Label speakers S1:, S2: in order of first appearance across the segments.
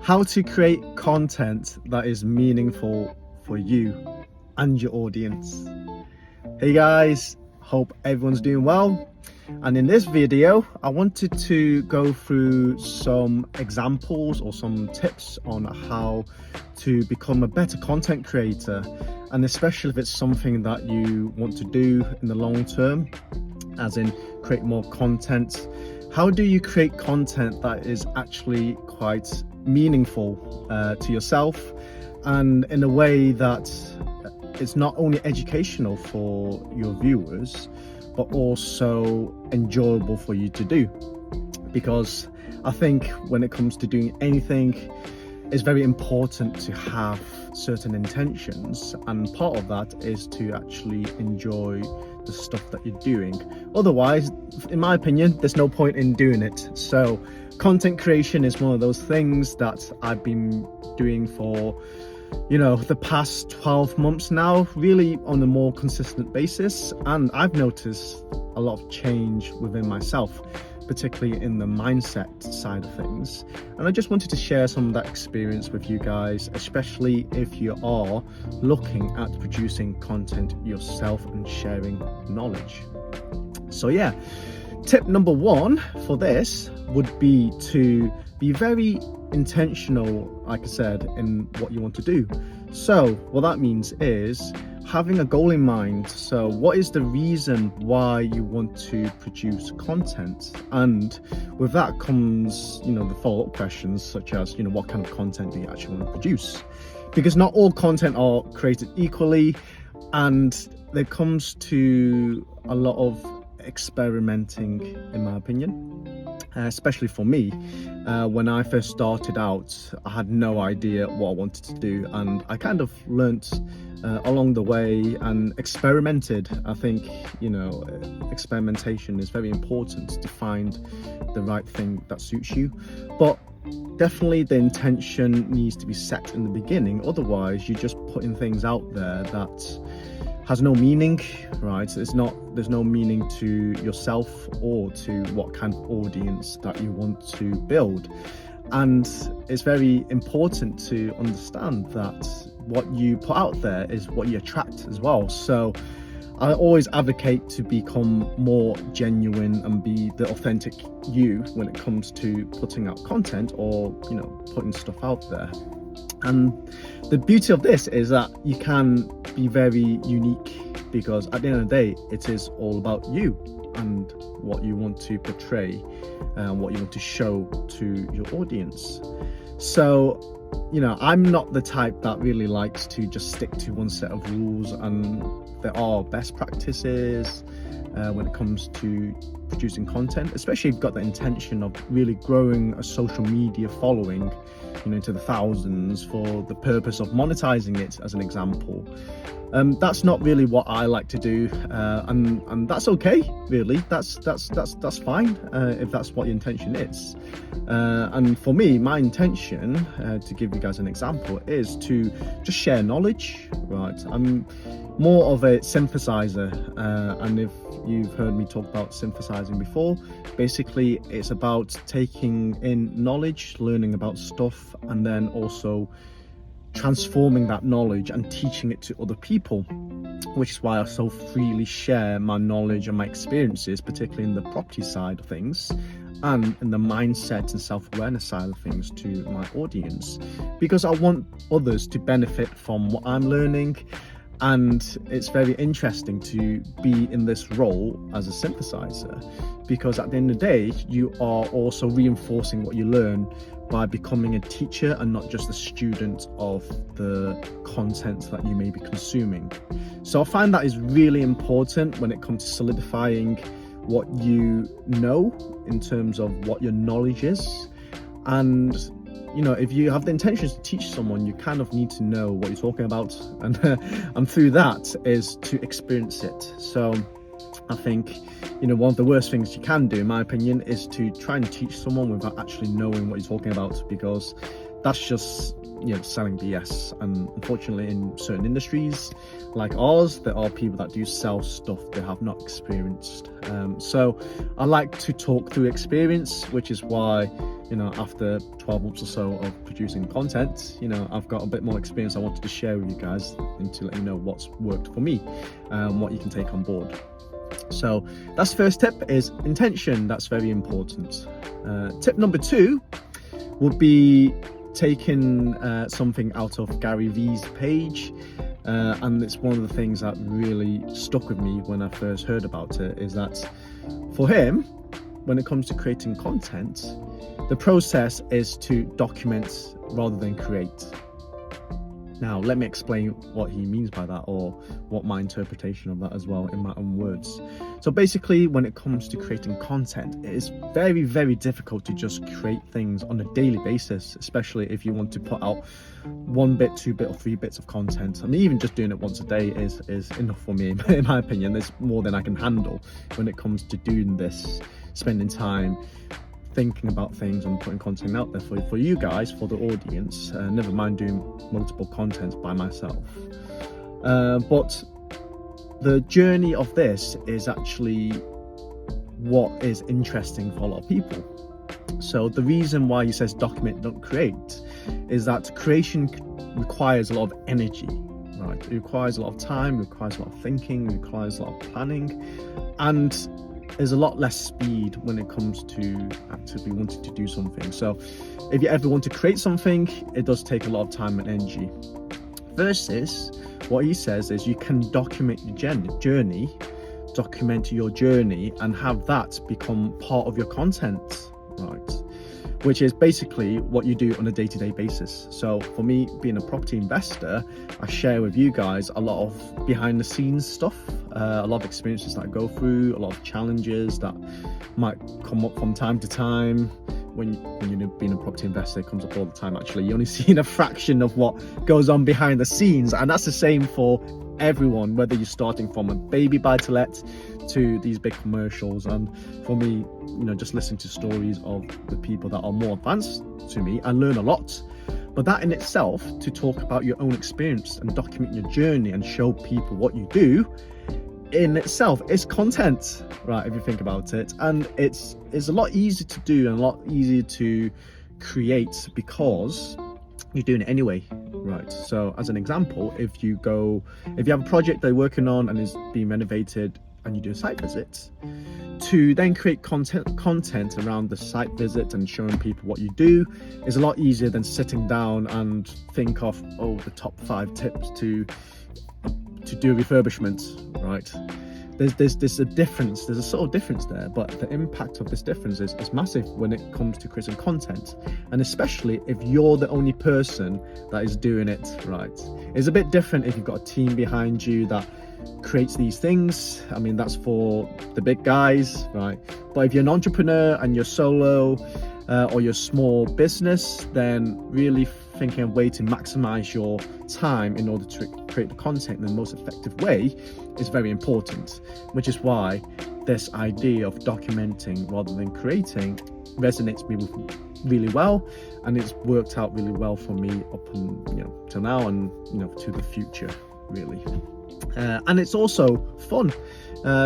S1: how to create content that is meaningful for you and your audience. Hey guys, hope everyone's doing well. And in this video, I wanted to go through some examples or some tips on how to become a better content creator, and especially if it's something that you want to do in the long term, as in create more content. How do you create content that is actually quite meaningful to yourself, and in a way that it's not only educational for your viewers, but also enjoyable for you to do? Because I think when it comes to doing anything, it's very important to have certain intentions, and part of that is to actually enjoy the stuff that you're doing. Otherwise, in my opinion, there's no point in doing it. So content creation is one of those things that I've been doing for the past 12 months now, really on a more consistent basis, and I've noticed a lot of change within myself, particularly in the mindset side of things. And I just wanted to share some of that experience with you guys, especially if you are looking at producing content yourself and sharing knowledge. So yeah, tip number one for this would be to be very intentional, like I said, in what you want to do. So what that means is having a goal in mind. So what is the reason why you want to produce content? And with that comes, the follow-up questions, such as, what kind of content do you actually want to produce? Because not all content are created equally, and there comes to a lot of experimenting, in my opinion. Especially for me, when I first started out, I had no idea what I wanted to do, and I kind of learnt along the way and experimented. I think experimentation is very important to find the right thing that suits you, but definitely the intention needs to be set in the beginning. Otherwise, you're just putting things out there that has no meaning, right? There's no meaning to yourself or to what kind of audience that you want to build. And it's very important to understand that what you put out there is what you attract as well. So I always advocate to become more genuine and be the authentic you when it comes to putting out content or putting stuff out there. And the beauty of this is that you can be very unique, because at the end of the day, it is all about you and what you want to portray and what you want to show to your audience. So I'm not the type that really likes to just stick to one set of rules, and there are best practices when it comes to producing content, especially if you've got the intention of really growing a social media following into the thousands for the purpose of monetizing it, as an example. That's not really what I like to do, and that's okay, really. That's fine if that's what your intention is. And for me, my intention, to give you guys an example, is to just share knowledge, right? I'm more of a synthesizer, and if you've heard me talk about synthesizing before, basically it's about taking in knowledge, learning about stuff, and then also transforming that knowledge and teaching it to other people, which is why I so freely share my knowledge and my experiences, particularly in the property side of things and in the mindset and self-awareness side of things, to my audience, because I want others to benefit from what I'm learning. And it's very interesting to be in this role as a synthesizer, because at the end of the day, you are also reinforcing what you learn by becoming a teacher and not just a student of the content that you may be consuming. So I find that is really important when it comes to solidifying what you know in terms of what your knowledge is. And if you have the intentions to teach someone, you kind of need to know what you're talking about, and through that is to experience it. So I think one of the worst things you can do, in my opinion, is to try and teach someone without actually knowing what you're talking about, because that's just selling BS. And unfortunately, in certain industries like ours, there are people that do sell stuff they have not experienced. So I like to talk through experience, which is why after 12 months or so of producing content, I've got a bit more experience I wanted to share with you guys, and to let you know what's worked for me, what you can take on board. So that's first tip, is intention. That's very important. Tip number 2 would be taking something out of Gary Vee's page, and it's one of the things that really stuck with me when I first heard about it, is that for him, when it comes to creating content, the process is to document rather than create. Now, let me explain what he means by that, or what my interpretation of that as well, in my own words. So basically, when it comes to creating content, it is very, very difficult to just create things on a daily basis, especially if you want to put out 1 bit, 2 bit or 3 bits of content. I mean, even just doing it once a day is enough for me, in my opinion. There's more than I can handle when it comes to doing this, spending time thinking about things and putting content out there for you guys, for the audience, never mind doing multiple contents by myself. But the journey of this is actually what is interesting for a lot of people. So the reason why he says document, don't create, is that creation requires a lot of energy, right? It requires a lot of time, it requires a lot of thinking, it requires a lot of planning, and there's a lot less speed when it comes to actively wanting to do something. So if you ever want to create something, it does take a lot of time and energy. Versus what he says is you can document your journey, and have that become part of your content, right? Which is basically what you do on a day-to-day basis. So for me, being a property investor, I share with you guys a lot of behind the scenes stuff, a lot of experiences that I go through, a lot of challenges that might come up from time to time. When you're being a property investor, it comes up all the time. Actually, you only see a fraction of what goes on behind the scenes, and that's the same for everyone, whether you're starting from a baby buy-to-let to these big commercials. And for me, just listening to stories of the people that are more advanced to me, I learn a lot. But that in itself, to talk about your own experience and document your journey and show people what you do, in itself is content, right? If you think about it, and it's a lot easier to do and a lot easier to create because you're doing it anyway, right? So as an example, if you have a project that you're working on and is being renovated, and you do a site visit, to then create content around the site visit and showing people what you do is a lot easier than sitting down and think of the top 5 tips to do refurbishment, right? There's a difference, there's a subtle difference there, but the impact of this difference is massive when it comes to creating content, and especially if you're the only person that is doing it, right? It's a bit different if you've got a team behind you that creates these things. I mean, that's for the big guys, right? But if you're an entrepreneur and you're solo, or you're a small business, then really thinking of a way to maximize your time in order to create the content in the most effective way is very important, which is why this idea of documenting rather than creating resonates with me really well, and it's worked out really well for me up and till now, and to the future, really. And it's also fun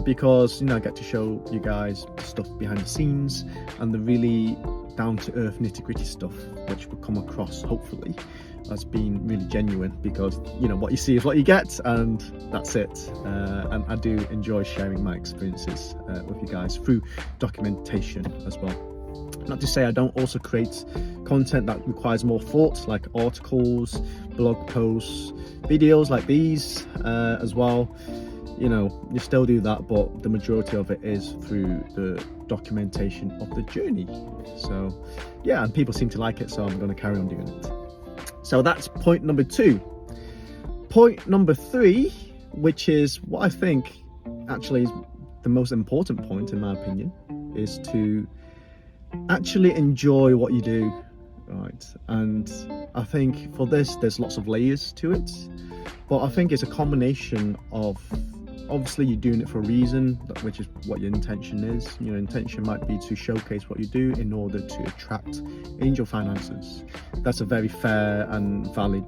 S1: because I get to show you guys stuff behind the scenes and the really down-to-earth nitty-gritty stuff, which will come across hopefully as being really genuine, because what you see is what you get, and that's it. And I do enjoy sharing my experiences with you guys through documentation as well. Not to say I don't also create content that requires more thought, like articles, blog posts, videos like these as well. You still do that, but the majority of it is through the documentation of the journey. So yeah, and people seem to like it, so I'm going to carry on doing it. So that's point number 2. Point number 3, which is what I think actually is the most important point in my opinion, is to actually enjoy what you do, right? And I think for this there's lots of layers to it, but I think it's a combination of obviously you're doing it for a reason, which is what your intention is. Your intention might be to showcase what you do in order to attract angel finances. That's a very fair and valid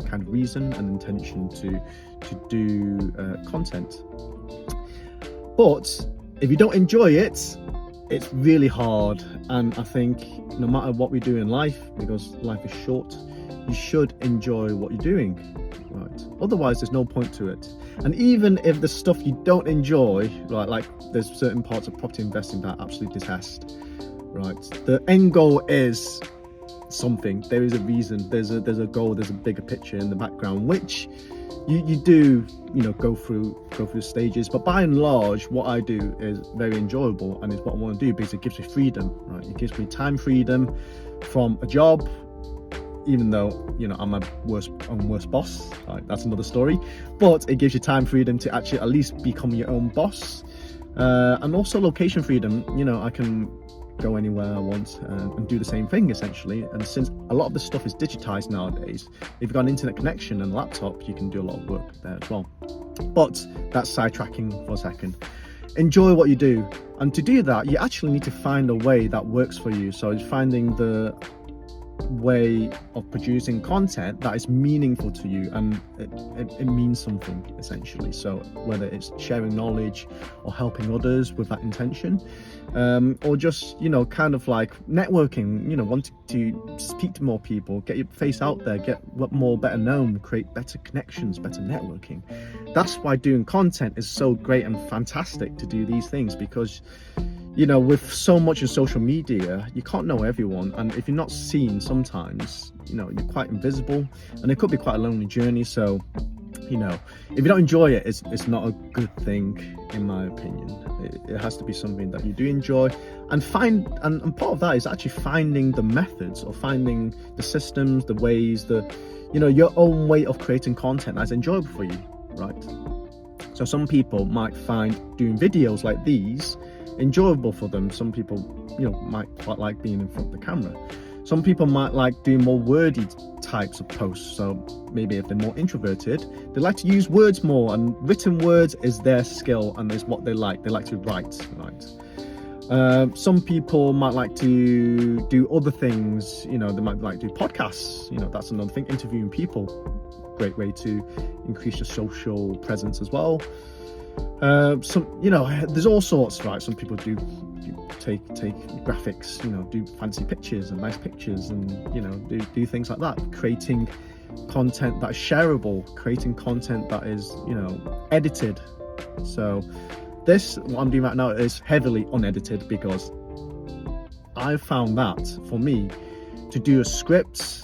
S1: kind of reason and intention to do content. But if you don't enjoy it, it's really hard. And I think no matter what we do in life, because life is short, you should enjoy what you're doing, right? Otherwise there's no point to it. And even if the stuff you don't enjoy, right, like there's certain parts of property investing that I absolutely detest, right? The end goal is something. There is a reason, there's a goal, there's a bigger picture in the background, which you do, go through the stages. But by and large, what I do is very enjoyable, and it's what I want to do because it gives me freedom, right? It gives me time freedom from a job, even though I'm my worst boss, right? That's another story. But it gives you time freedom to actually at least become your own boss, and also location freedom. I can go anywhere I want and do the same thing essentially. And since a lot of the stuff is digitized nowadays, if you've got an internet connection and a laptop, you can do a lot of work there as well. But that's sidetracking for a second. Enjoy what you do, and to do that you actually need to find a way that works for you. So it's finding the way of producing content that is meaningful to you, and it means something essentially. So whether it's sharing knowledge or helping others with that intention, or just kind of like networking, wanting to speak to more people, get your face out there, get better known, create better connections, better networking. That's why doing content is so great and fantastic to do these things, because with so much in social media, you can't know everyone. And if you're not seen, sometimes, you're quite invisible, and it could be quite a lonely journey. So, if you don't enjoy it, it's not a good thing, in my opinion. It has to be something that you do enjoy, and and part of that is actually finding the methods, or finding the systems, the ways, your own way of creating content that's enjoyable for you, right? So some people might find doing videos like these enjoyable for them. Some people might quite like being in front of the camera. Some people might like doing more wordy types of posts. So maybe if they're more introverted, they like to use words more, and written words is their skill and is what they like to write, right? Some people might like to do other things. They might like to do podcasts. That's another thing, interviewing people. Great way to increase your social presence as well. There's all sorts, right? Some people do take graphics, do fancy pictures and nice pictures, and do things like that, creating content that is shareable, creating content that is edited. So what I'm doing right now is heavily unedited, because I found that for me to do a script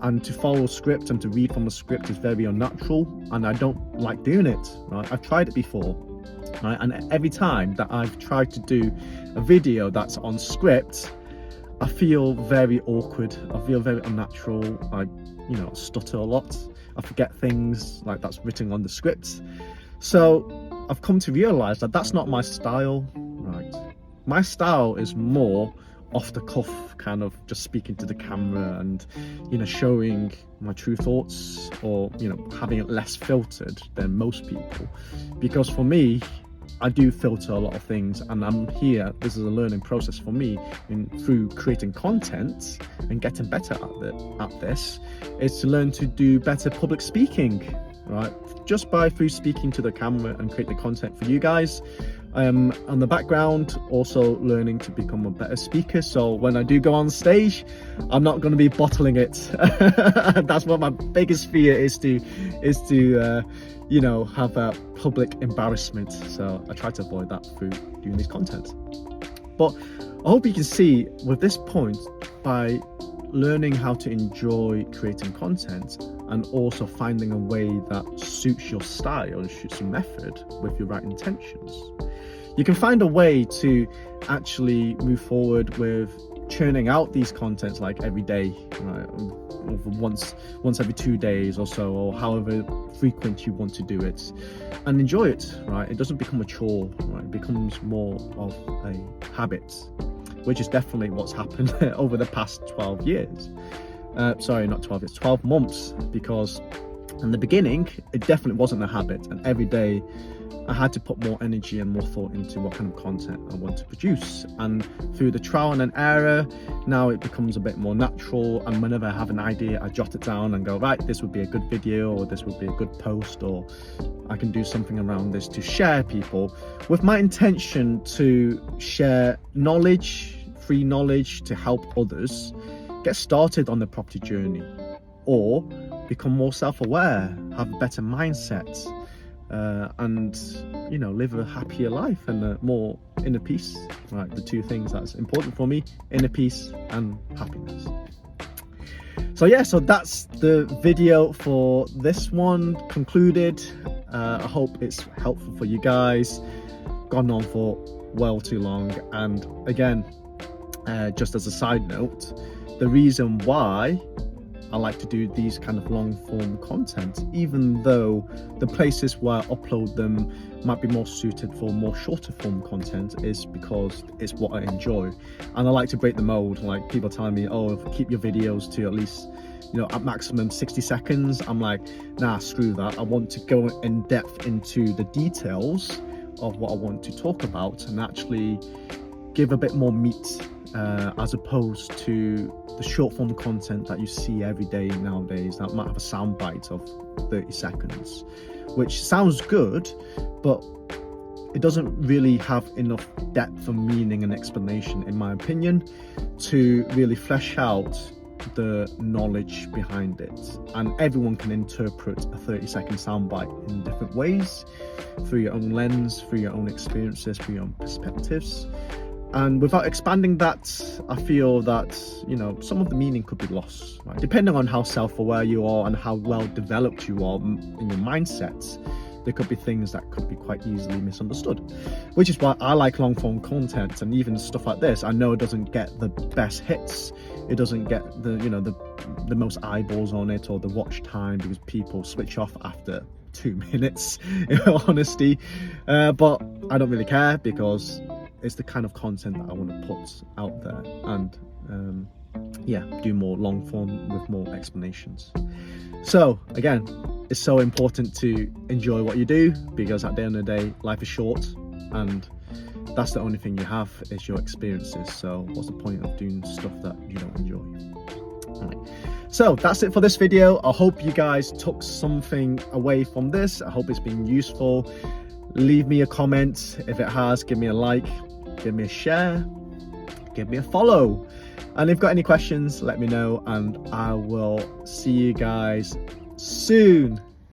S1: and to follow a script and to read from a script is very unnatural, and I don't like doing it, right? I've tried it before, right? And every time that I've tried to do a video that's on script, I feel very awkward, I feel very unnatural. I stutter a lot, I forget things like that's written on the script. So I've come to realize that that's not my style, right? My style is more off the cuff, kind of just speaking to the camera and showing my true thoughts, or having it less filtered than most people. Because for me, I do filter a lot of things, and I'm here, this is a learning process for me through creating content and getting better at this, is to learn to do better public speaking, right? Just through speaking to the camera and create the content for you guys. On the background, also learning to become a better speaker, so when I do go on stage, I'm not going to be bottling it. That's what my biggest fear is, to have a public embarrassment. So I try to avoid that through doing this content. But I hope you can see with this point, by learning how to enjoy creating content and also finding a way that suits your style, suits your method with your right intentions, you can find a way to actually move forward with churning out these contents like every day, right? Once every 2 days or so, or however frequent you want to do it, and enjoy it, right? It doesn't become a chore, right? It becomes more of a habit, which is definitely what's happened over the past 12 years. Sorry, not 12 years, 12 months, because In the beginning, it definitely wasn't a habit, and every day I had to put more energy and more thought into what kind of content I want to produce. And through the trial and error, now it becomes a bit more natural, and whenever I have an idea, I jot it down and go, right, this would be a good video, or this would be a good post, or I can do something around this to share people, with my intention to share knowledge, free knowledge, to help others get started on the property journey, or become more self-aware, have a better mindset, and live a happier life and a more inner peace. Right, the two things that's important for me: inner peace and happiness. So yeah, so that's the video for this one concluded. I hope it's helpful for you guys. Gone on for well too long, and again, just as a side note, the reason why I like to do these kind of long form content, even though the places where I upload them might be more suited for more shorter form content, is because it's what I enjoy. And I like to break the mold. Like, people telling me, oh, keep your videos to at least, at maximum 60 seconds. I'm like, nah, screw that. I want to go in depth into the details of what I want to talk about and actually give a bit more meat, as opposed to the short form content that you see every day nowadays that might have a sound bite of 30 seconds, which sounds good, but it doesn't really have enough depth and meaning and explanation, in my opinion, to really flesh out the knowledge behind it. And everyone can interpret a 30-second soundbite in different ways, through your own lens, through your own experiences, through your own perspectives. And without expanding that, I feel that, some of the meaning could be lost, right? Depending on how self-aware you are and how well developed you are in your mindset, there could be things that could be quite easily misunderstood, which is why I like long form content. And even stuff like this, I know it doesn't get the best hits, it doesn't get the most eyeballs on it or the watch time, because people switch off after 2 minutes, in all honesty, but I don't really care, because it's the kind of content that I want to put out there, and do more long form with more explanations. So again, it's so important to enjoy what you do, because at the end of the day, life is short, and that's the only thing you have is your experiences. So what's the point of doing stuff that you don't enjoy? All right. So that's it for this video. I hope you guys took something away from this. I hope it's been useful. Leave me a comment if it has. Give me a like, give me a share, give me a follow. And if you've got any questions, let me know, and I will see you guys soon.